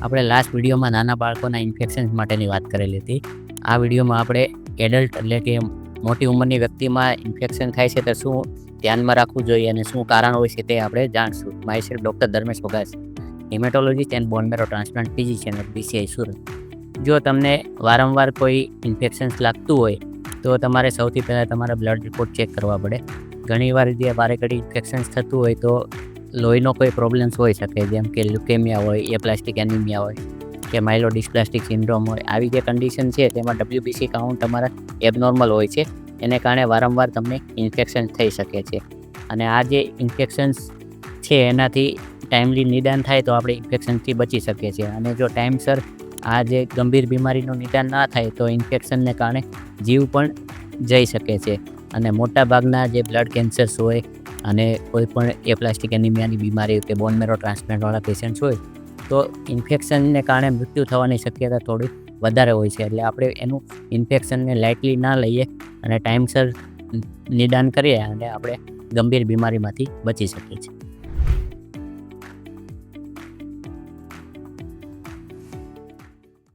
આપણે લાસ્ટ વિડીયોમાં નાના બાળકોના ઇન્ફેક્શન્સ માટેની વાત કરેલી હતી. આ વિડીયોમાં આપણે એડલ્ટ એટલે કે મોટી ઉંમરની વ્યક્તિમાં ઇન્ફેક્શન થાય છે તો શું ધ્યાનમાં રાખવું જોઈએ અને શું કારણ હોય છે તે આપણે જાણશું. My self doctor Dharmesh Vaghas, haematologist and bone marrow transplant physician at BCI Surat. જો તમને વારંવાર કોઈ ઇન્ફેક્શન્સ લાગતું હોય તો તમારે સૌથી પહેલાં તમારા બ્લડ રિપોર્ટ ચેક કરવા પડે. ઘણીવાર જે વારેઘડી ઇન્ફેક્શન્સ થતું હોય તો લોહીનો કોઈ પ્રોબ્લેમ્સ હોઈ શકે, જેમ કે લ્યુકેમિયા હોય, એપ્લાસ્ટિક એનિમિયા હોય કે માઇલોડિસ્પ્લાસ્ટિક સિન્ડ્રોમ હોય. આવી જે કન્ડિશન છે તેમાં WBC કાઉન્ટ તમારા એબનોર્મલ હોય છે, એને કારણે વારંવાર તમને ઇન્ફેક્શન થઈ શકે છે. અને આ જે ઇન્ફેક્શન્સ છે એનાથી ટાઈમલી નિદાન થાય તો આપણે ઇન્ફેક્શનથી બચી શકીએ છીએ. અને જો ટાઈમસર આ જે ગંભીર બીમારીનું નિદાન ના થાય તો ઇન્ફેક્શનને કારણે જીવ પણ જઈ શકે છે. અને મોટાભાગના જે બ્લડ કેન્સર્સ હોય અને કોઈ પણ એપ્લાસ્ટિક એનિમિયાની બીમારી કે બોન મેરો ટ્રાન્સપ્લાન્ટવાળા પેશન્ટ્સ હોય તો ઇન્ફેક્શનને કારણે મૃત્યુ થવાની શક્યતા થોડી વધારે હોય છે. એટલે આપણે એનું ઇન્ફેક્શનને લાઇટલી ના લઈએ અને ટાઈમસર નિદાન કરીએ અને આપણે ગંભીર બીમારીમાંથી બચી શકીએ છીએ.